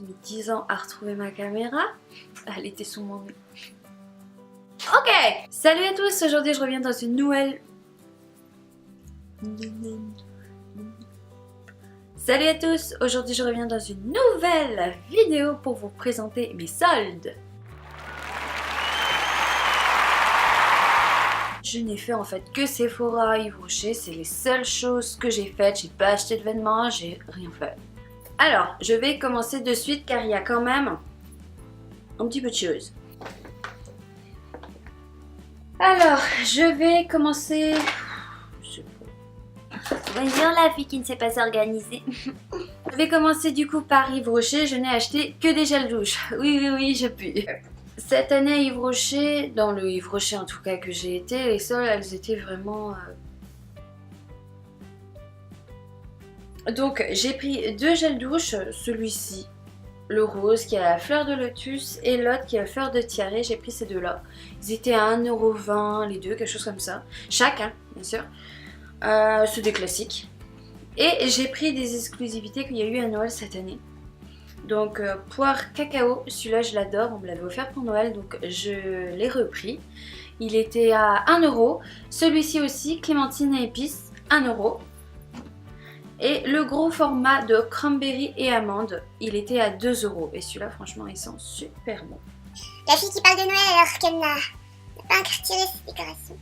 mis 10 ans à retrouver ma caméra. Elle était sous mon nez. Ok! Salut à tous, aujourd'hui je reviens dans une nouvelle... Salut à tous, aujourd'hui je reviens dans une nouvelle vidéo pour vous présenter mes soldes. Je n'ai fait en fait que Sephora, Yves Rocher, c'est les seules choses que j'ai faites. J'ai pas acheté de vêtements, j'ai rien fait. Alors, je vais commencer de suite car il y a quand même un petit peu de choses. Alors, je vais commencer... Voyons la fille qui ne sait pas s'organiser. Je vais commencer du coup par Yves Rocher. Je n'ai acheté que des gels douche. Oui, je pue. Cette année, Yves Rocher, dans le Yves Rocher en tout cas que j'ai été, les soldes, elles étaient vraiment... Donc, j'ai pris deux gels douche, celui-ci, le rose qui a la fleur de lotus et l'autre qui a la fleur de tiare. J'ai pris ces deux-là. Ils étaient à 1,20 € les deux, quelque chose comme ça. Chaque, hein, bien sûr. C'est des classiques. Et j'ai pris des exclusivités qu'il y a eu à Noël cette année. Donc poire cacao, celui-là je l'adore, on me l'avait offert pour Noël donc je l'ai repris. Il était à 1 €. Celui-ci aussi, clémentine et épices, 1 €. Et le gros format de cranberry et amande, il était à 2 €. Et celui-là franchement il sent super bon. La fille qui parle de Noël alors qu'elle n'a pas encore tiré ses décorations.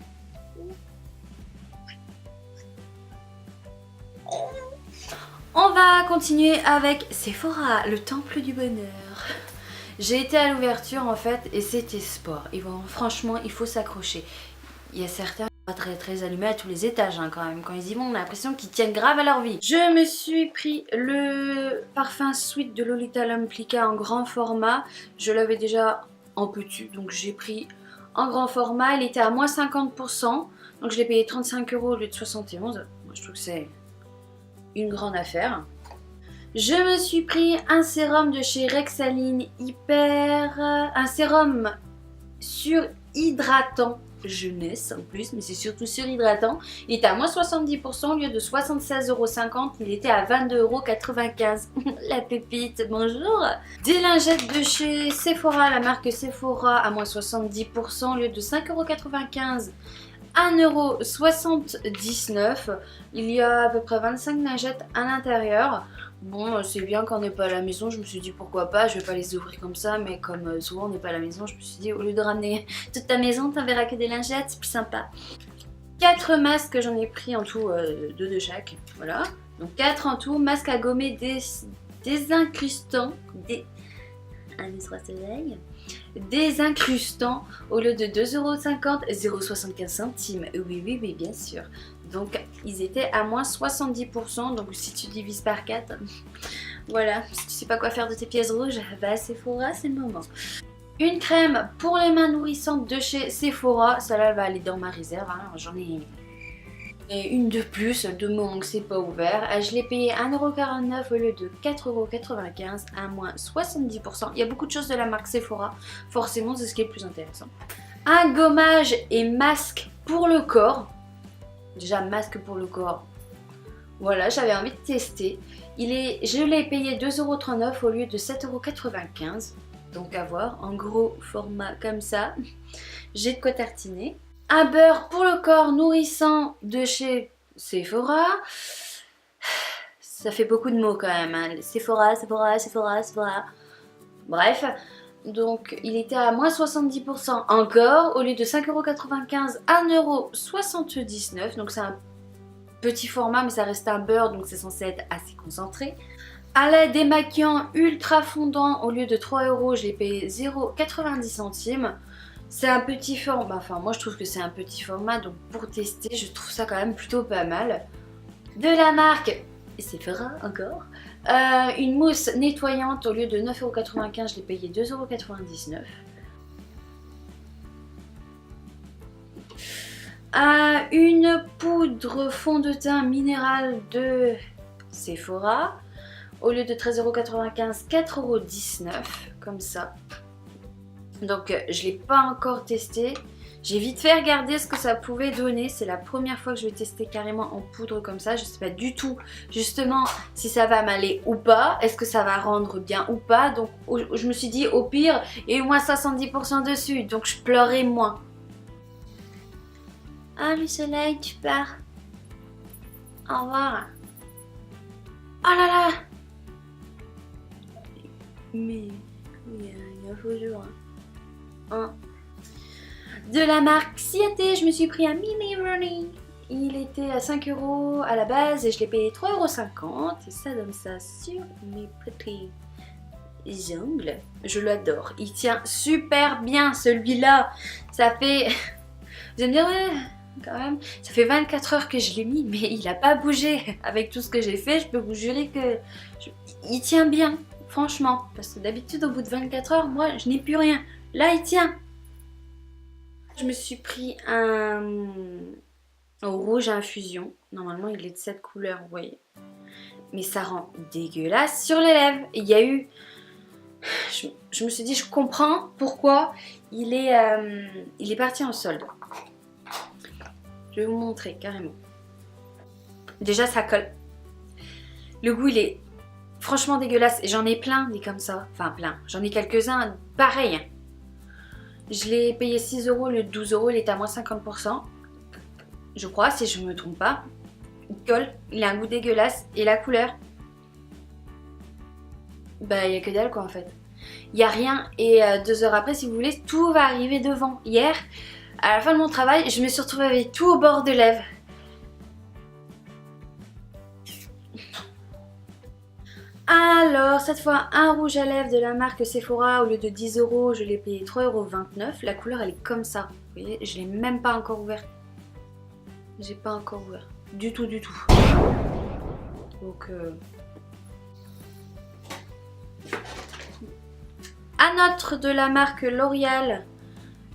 On va continuer avec Sephora, le temple du bonheur. J'ai été à l'ouverture en fait et c'était sport. Franchement, il faut s'accrocher. Il y a certains pas très allumés à tous les étages hein, quand même. Quand ils y vont, on a l'impression qu'ils tiennent grave à leur vie. Je me suis pris le parfum Sweet de Lolita Lamplica en grand format. Je l'avais déjà en petit, donc j'ai pris en grand format. Il était à moins 50%, donc je l'ai payé 35 € au lieu de 71. Moi je trouve que c'est une grande affaire. Je me suis pris un sérum de chez Rexaline Hyper, un sérum surhydratant jeunesse en plus, mais c'est surtout surhydratant. Il était à moins 70% au lieu de 76,50 €, il était à 22,95 €. La pépite, bonjour. Des lingettes de chez Sephora, la marque Sephora à moins 70% au lieu de 5,95 €. 1,79 €. Il y a à peu près 25 lingettes à l'intérieur. Bon, c'est bien quand on n'est pas à la maison. Je me suis dit pourquoi pas, je vais pas les ouvrir comme ça. Mais comme souvent on n'est pas à la maison, je me suis dit au lieu de ramener toute ta maison, t'enverras que des lingettes, c'est plus sympa. 4 masques, j'en ai pris en tout 2 de chaque. Voilà. Donc 4 en tout. Masques à gommer désincrustants. Désincrustant au lieu de 2,50 €, 0,75 centimes. Oui, bien sûr. Donc ils étaient à moins 70%. Donc si tu divises par 4, voilà. Si tu sais pas quoi faire de tes pièces rouges, va à Sephora, c'est le moment. Une crème pour les mains nourrissantes de chez Sephora. Celle-là va aller dans ma réserve. Hein. J'en ai une de plus, de moment que c'est pas ouvert. Je l'ai payé 1,49 € au lieu de 4,95 € à moins 70%. Il y a beaucoup de choses de la marque Sephora. Forcément, c'est ce qui est le plus intéressant. Un gommage et masque pour le corps. Déjà, masque pour le corps. Voilà, j'avais envie de tester. Je l'ai payé 2,39 € au lieu de 7,95 €. Donc à voir, en gros format comme ça. J'ai de quoi tartiner. Un beurre pour le corps nourrissant de chez Sephora. Ça fait beaucoup de mots quand même. Hein. Sephora. Bref. Donc il était à moins 70% encore. Au lieu de 5,95 €, 1,79 €. Donc c'est un petit format mais ça reste un beurre. Donc c'est censé être assez concentré. Un lait démaquillant ultra fondant. Au lieu de 3 €, je l'ai payé 0,90 centimes. C'est un petit format, enfin moi je trouve que c'est un petit format, donc pour tester je trouve ça quand même plutôt pas mal. De la marque Sephora encore, une mousse nettoyante au lieu de 9,95 €, je l'ai payé 2,99 €. Une poudre fond de teint minéral de Sephora, au lieu de 13,95 €, 4,19 € comme ça. Donc je ne l'ai pas encore testé. J'ai vite fait regarder ce que ça pouvait donner. C'est la première fois que je vais tester carrément en poudre comme ça. Je sais pas du tout justement si ça va m'aller ou pas. Est-ce que ça va rendre bien ou pas. Donc je me suis dit au pire, il y a eu moins 70% dessus. Donc je pleurais moins. Ah le soleil, tu pars. Au revoir. Oh là là. Mais il y a faux jour. Hein. De la marque Ciaté, je me suis pris un mini running. Il était à 5 € à la base et je l'ai payé 3,50 € et ça donne ça sur mes petits ongles. Je l'adore. Il tient super bien celui-là. Ça fait... Vous allez me dire, ouais, quand même. Ça fait 24 heures que je l'ai mis, mais il n'a pas bougé. Avec tout ce que j'ai fait, je peux vous jurer que... Il tient bien, franchement. Parce que d'habitude, au bout de 24 heures, moi, je n'ai plus rien. Là, il tient. Je me suis pris un rouge infusion. Normalement, il est de cette couleur, vous voyez. Mais ça rend dégueulasse sur les lèvres. Il y a eu... Je me suis dit, je comprends pourquoi il est parti en solde. Je vais vous montrer carrément. Déjà, ça colle. Le goût, il est franchement dégueulasse. Et j'en ai plein des comme ça. Enfin, plein. J'en ai quelques-uns pareils. Je l'ai payé 6 €, le 12 €, il est à moins 50%. Je crois, si je ne me trompe pas. Il colle, il a un goût dégueulasse. Et la couleur, bah il n'y a que dalle quoi en fait. Il n'y a rien et 2 heures après, si vous voulez, tout va arriver devant. Hier, à la fin de mon travail, je me suis retrouvée avec tout au bord de lèvres. Alors, cette fois, un rouge à lèvres de la marque Sephora, au lieu de 10 €, je l'ai payé 3,29 €. La couleur, elle est comme ça. Vous voyez, je l'ai même pas encore ouverte. J'ai pas encore ouvert. Du tout, du tout. Donc, un autre de la marque L'Oréal.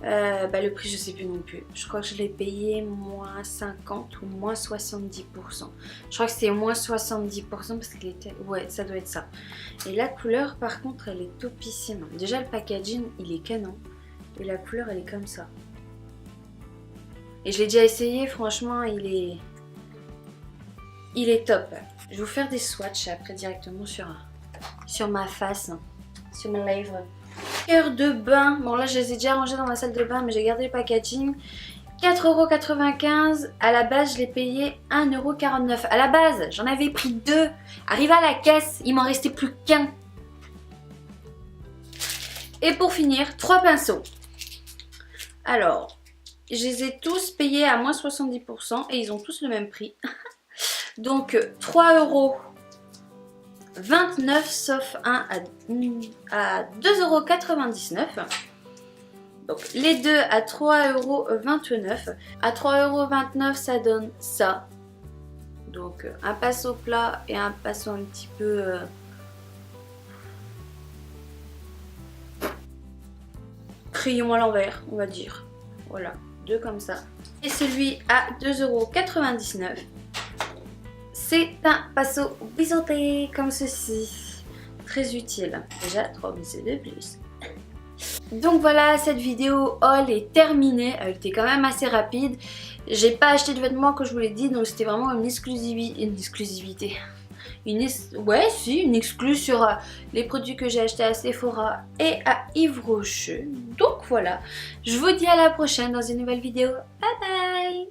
Le prix, je sais plus non plus. Je crois que je l'ai payé moins 50 ou moins 70%. Je crois que c'était moins 70% parce qu'il était... Ouais, ça doit être ça. Et la couleur, par contre, elle est topissime. Déjà, le packaging, il est canon. Et la couleur, elle est comme ça. Et je l'ai déjà essayé, franchement, il est top. Je vais vous faire des swatchs après directement sur ma face, sur mes lèvres. Cœur de bain, bon là je les ai déjà rangés dans ma salle de bain mais j'ai gardé le packaging. 4,95 €, à la base je l'ai payé 1,49 €. À la base j'en avais pris 2, arrivé à la caisse il m'en restait plus qu'un. Et pour finir, 3 pinceaux. Alors, je les ai tous payés à moins 70% et ils ont tous le même prix. Donc 3,29 € sauf un à 2,99 €. Donc les deux à 3,29 €. À 3,29 € ça donne ça. Donc un pinceau plat et un pinceau un petit peu... crayon à l'envers, on va dire. Voilà, deux comme ça. Et celui à 2,99 €. C'est un pinceau biseauté comme ceci. Très utile. Déjà 3 pinceaux de plus. Donc voilà, cette vidéo haul est terminée. Elle était quand même assez rapide. J'ai pas acheté de vêtements que je vous l'ai dit, donc c'était vraiment une exclusivité. Une exclue sur les produits que j'ai achetés à Sephora et à Yves Rocher. Donc voilà, je vous dis à la prochaine dans une nouvelle vidéo. Bye bye.